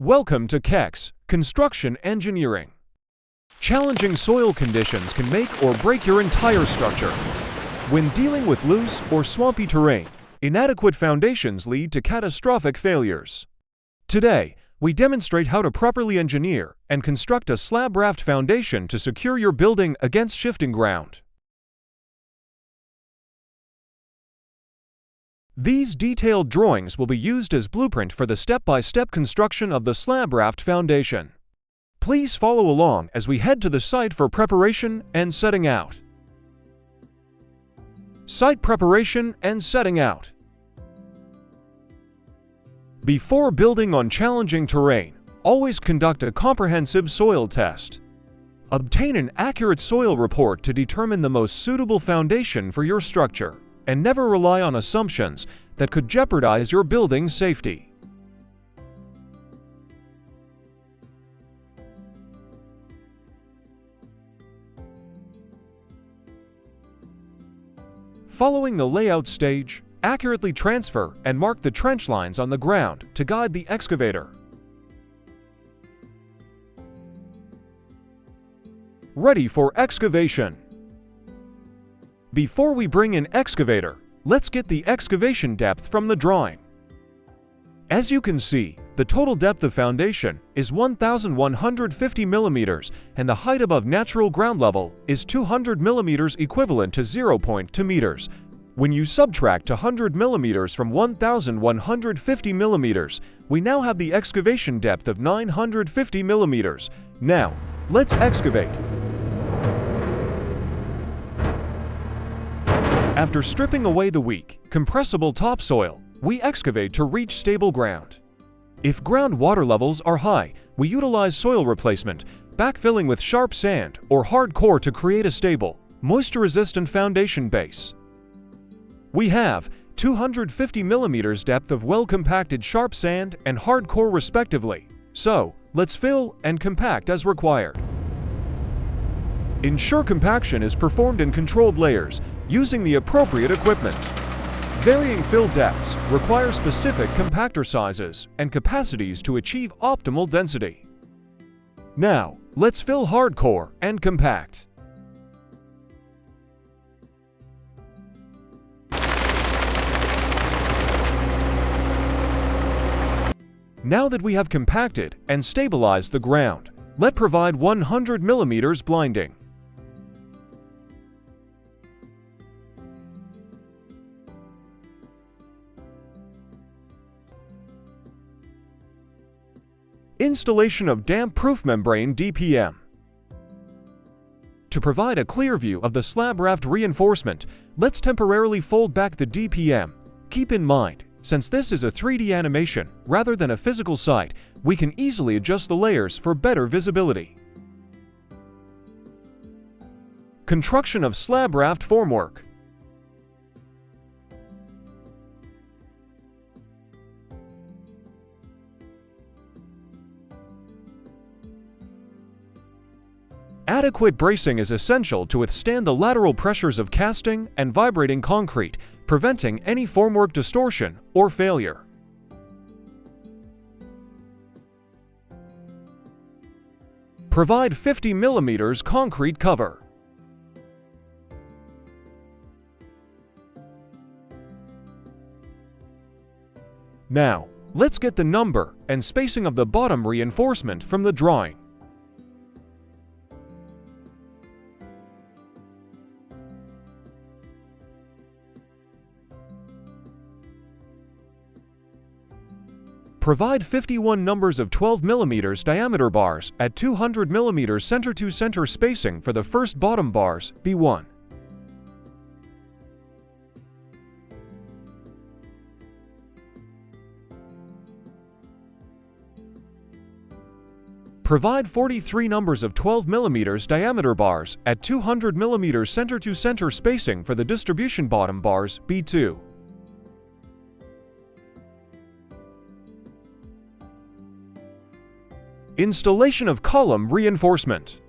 Welcome to KEX, Construction Engineering. Challenging soil conditions can make or break your entire structure. When dealing with loose or swampy terrain, inadequate foundations lead to catastrophic failures. Today, we demonstrate how to properly engineer and construct a slab raft foundation to secure your building against shifting ground. These detailed drawings will be used as blueprint for the step-by-step construction of the slab raft foundation. Please follow along as we head to the site for preparation and setting out. Site preparation and setting out. Before building on challenging terrain, always conduct a comprehensive soil test. Obtain an accurate soil report to determine the most suitable foundation for your structure, and never rely on assumptions that could jeopardize your building's safety. Following the layout stage, accurately transfer and mark the trench lines on the ground to guide the excavator. Ready for excavation. Before we bring in excavator, let's get the excavation depth from the drawing. As you can see, the total depth of foundation is 1,150 millimeters and the height above natural ground level is 200 millimeters, equivalent to 0.2 meters. When you subtract 100 millimeters from 1,150 millimeters, we now have the excavation depth of 950 millimeters. Now, let's excavate. After stripping away the weak, compressible topsoil, we excavate to reach stable ground. If ground water levels are high, we utilize soil replacement, backfilling with sharp sand or hard core to create a stable, moisture-resistant foundation base. We have 250 millimeters depth of well-compacted sharp sand and hard core respectively, so let's fill and compact as required. Ensure compaction is performed in controlled layers, using the appropriate equipment. Varying fill depths require specific compactor sizes and capacities to achieve optimal density. Now, let's fill hardcore and compact. Now that we have compacted and stabilized the ground, let's provide 100 millimeters blinding. Installation of damp-proof membrane DPM. To provide a clear view of the slab raft reinforcement, let's temporarily fold back the DPM. Keep in mind, since this is a 3D animation rather than a physical site, we can easily adjust the layers for better visibility. Construction of slab raft formwork. Adequate bracing is essential to withstand the lateral pressures of casting and vibrating concrete, preventing any formwork distortion or failure. Provide 50 millimeters concrete cover. Now, let's get the number and spacing of the bottom reinforcement from the drawing. Provide 51 numbers of 12 mm diameter bars at 200 mm center-to-center spacing for the first bottom bars, B1. Provide 43 numbers of 12 mm diameter bars at 200 mm center-to-center spacing for the distribution bottom bars, B2. Installation of column reinforcement.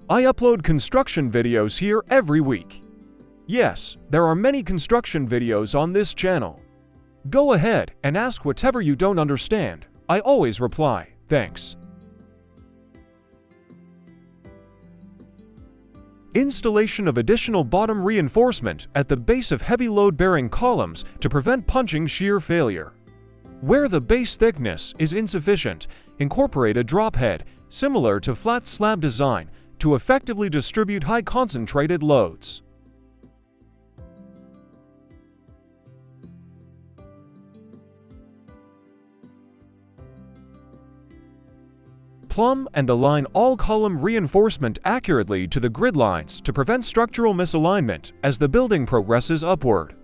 I upload construction videos here every week. Yes, there are many construction videos on this channel. Go ahead and ask whatever you don't understand. I always reply, thanks. Installation of additional bottom reinforcement at the base of heavy load-bearing columns to prevent punching shear failure. Where the base thickness is insufficient, incorporate a drop head, similar to flat slab design, to effectively distribute high concentrated loads. Plumb and align all column reinforcement accurately to the grid lines to prevent structural misalignment as the building progresses upward.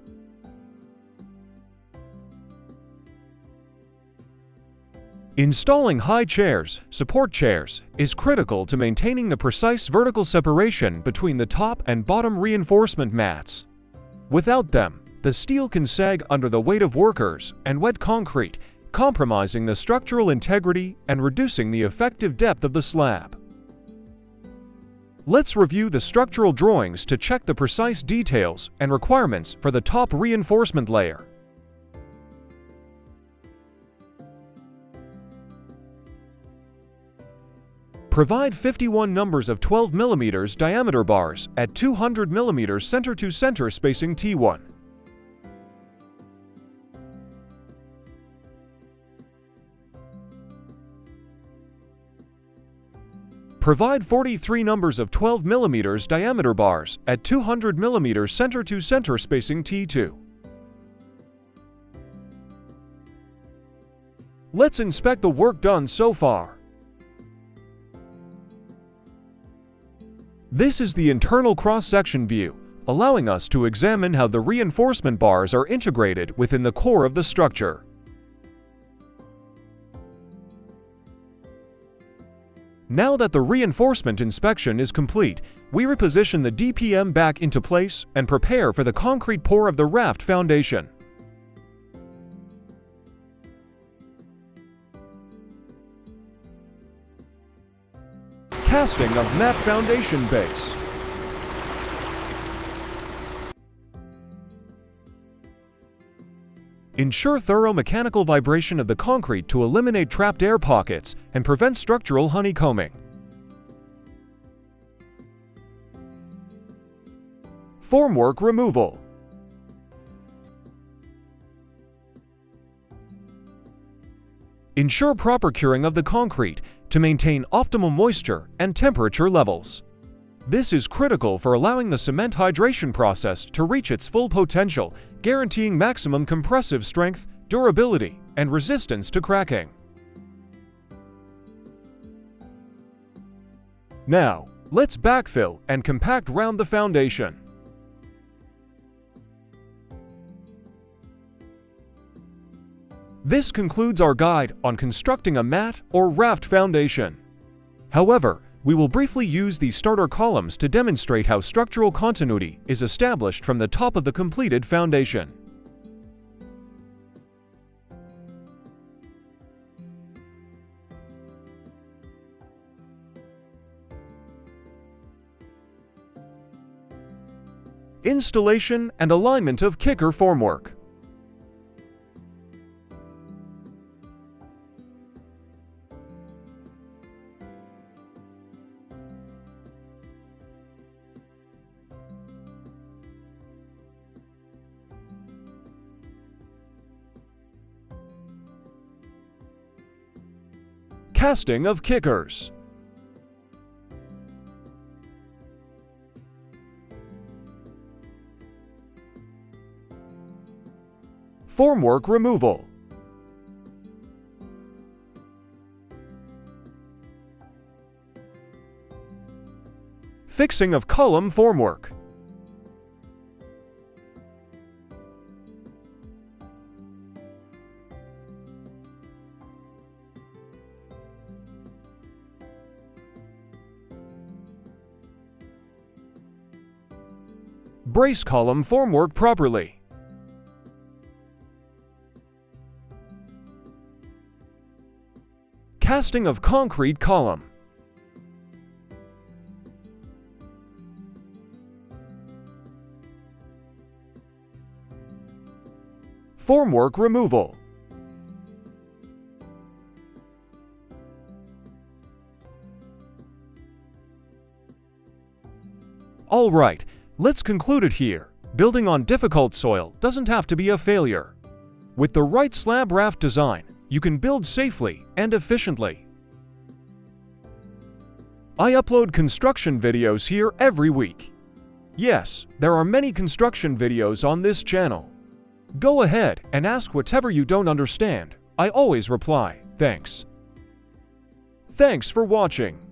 Installing high chairs, support chairs, is critical to maintaining the precise vertical separation between the top and bottom reinforcement mats. Without them, the steel can sag under the weight of workers and wet concrete, compromising the structural integrity and reducing the effective depth of the slab. Let's review the structural drawings to check the precise details and requirements for the top reinforcement layer. Provide 51 numbers of 12 mm diameter bars at 200 mm center-to-center spacing T1. Provide 43 numbers of 12 mm diameter bars at 200 mm center-to-center spacing T2. Let's inspect the work done so far. This is the internal cross-section view, allowing us to examine how the reinforcement bars are integrated within the core of the structure. Now that the reinforcement inspection is complete, we reposition the DPM back into place and prepare for the concrete pour of the raft foundation. Casting of mat foundation base. Ensure thorough mechanical vibration of the concrete to eliminate trapped air pockets and prevent structural honeycombing. Formwork removal. Ensure proper curing of the concrete to maintain optimal moisture and temperature levels. This is critical for allowing the cement hydration process to reach its full potential, guaranteeing maximum compressive strength, durability, and resistance to cracking. Now, let's backfill and compact round the foundation. This concludes our guide on constructing a mat or raft foundation. However, we will briefly use the starter columns to demonstrate how structural continuity is established from the top of the completed foundation. Installation and alignment of kicker formwork. Casting of kickers. Formwork removal. Fixing of column formwork. Brace column formwork properly. Casting of concrete column. Formwork removal. Alright, let's conclude it here. Building on difficult soil doesn't have to be a failure. With the right slab raft design, you can build safely and efficiently. I upload construction videos here every week. Yes, there are many construction videos on this channel. Go ahead and ask whatever you don't understand. I always reply. Thanks. Thanks for watching.